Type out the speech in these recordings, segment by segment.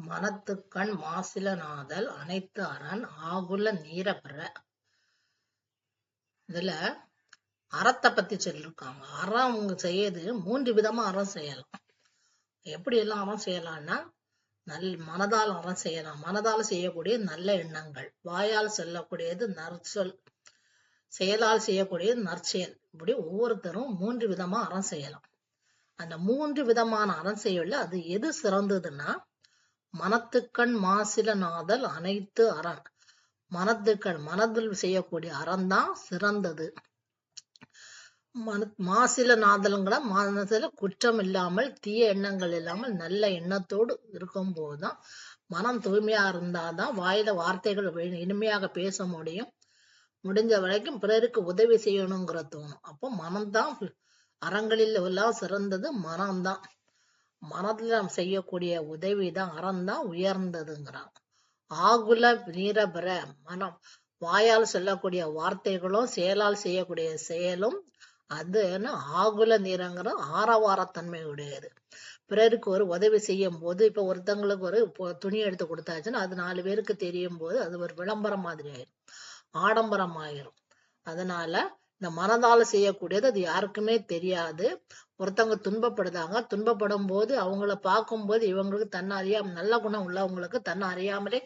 மனத்துக்கண் மாசில நாதல் அனைத்து அரண் ஆகுல நீரபெற. இதுல அறத்தை பத்தி சொல்லிருக்காங்க. அறம் அவங்க செய்யறது 3 விதமா அறம் செய்யலாம். எப்படி எல்லாம் அறம் செய்யலாம்னா, மனதால் அறம் செய்யலாம். மனதால் செய்யக்கூடிய நல்ல எண்ணங்கள், வாயால் சொல்லக்கூடியது நற்சொல், செயலால் செய்யக்கூடியது நற்செயல். இப்படி ஒவ்வொருத்தரும் 3 விதமா அறம் செய்யலாம். அந்த 3 விதமான அறம் செய்யல அது எது சிறந்ததுன்னா, மனத்துக்கண் மாசில நாதல் அனைத்து அரண். மனத்துக்கண் மனதில் செய்யக்கூடிய அறம் தான் சிறந்தது. மாசில நாதல்ங்கிற மனசுல குற்றம் இல்லாமல், தீய எண்ணங்கள் இல்லாமல், நல்ல எண்ணத்தோடு இருக்கும் போதுதான், மனம் தூய்மையா இருந்தாதான் வாயில வார்த்தைகள் இனிமையாக பேச முடியும். முடிஞ்ச வரைக்கும் பிறருக்கு உதவி செய்யணுங்கிற தோணும். அப்போ மனம்தான் அறங்களில் எல்லாம் சிறந்தது. மனம்தான். மனதில் செய்யக்கூடிய உதவிதான் அறம்தான் உயர்ந்ததுங்கிறாங்க. ஆகுல நீரபெற. மனம் வாயால் சொல்லக்கூடிய வார்த்தைகளும் செயலால் செய்யக்கூடிய செயலும் அது ஆகுல நீரங்கிற ஆரவாரத்தன்மையுடையது. பிறருக்கு ஒரு உதவி செய்யும் போது, இப்ப ஒருத்தங்களுக்கு ஒரு துணி எடுத்து கொடுத்தாச்சுன்னா அது 4 பேருக்கு தெரியும் போது அது ஒரு விளம்பரம் மாதிரி ஆயிரும், ஆடம்பரம் ஆயிரும். அதனால இந்த மனதால செய்யக்கூடியது அது யாருக்குமே தெரியாது. ஒருத்தவங்க துன்பப்படும் போது அவங்கள பார்க்கும்போது இவங்களுக்கு தன்னை அறியாம, நல்ல குணம் உள்ளவங்களுக்கு தன்னை அறியாமலே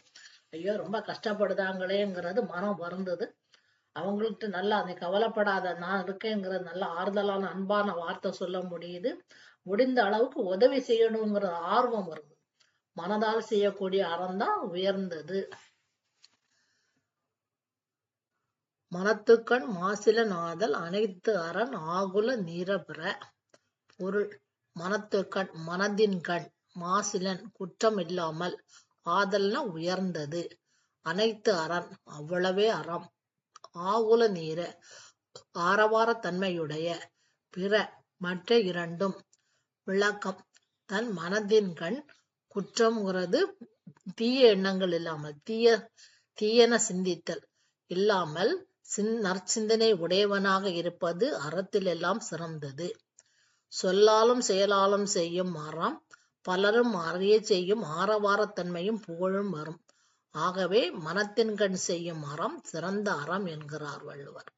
ஐயோ ரொம்ப கஷ்டப்படுதாங்களேங்கிறது மனம் வருந்தது. அவங்கள்ட்ட நல்லா அதை கவலைப்படாத, நான் இருக்கேங்கிறது நல்ல ஆறுதலான அன்பான வார்த்தை சொல்ல முடியுது. முடிந்த அளவுக்கு உதவி செய்யணுங்கிற ஆர்வம் வருது. மனதால் செய்யக்கூடிய அறம் தான் உயர்ந்தது. மனத்துக்கண் மாசில நாதல் அனைத்து அரண் ஆகுல நீரபெற. பொருள்: மனத்துக்கண் மனதின் கண், மாசிலன் குற்றம் இல்லாமல், ஆதல்னா உயர்ந்தது, அனைத்து அரண் அவ்வளவே அறம், ஆகுல நீர ஆரவார தன்மையுடைய, பிற மற்ற இரண்டும். விளக்கம்: தன் மனதின் கண் குற்றம்ங்கிறது தீய எண்ணங்கள் இல்லாமல், தீயன சிந்தித்தல் இல்லாமல் நற்சிந்தனை உடையவனாக இருப்பது அறத்திலெல்லாம் சிறந்தது. சொல்லாலும் செயலாலும் செய்யும் அறம் பலரும் அறிய செய்யும் ஆரவாரத்தன்மையும் புகழும் வரும். ஆகவே மனத்தின் கண் செய்யும் அறம் சிறந்த அறம் என்கிறார் வள்ளுவர்.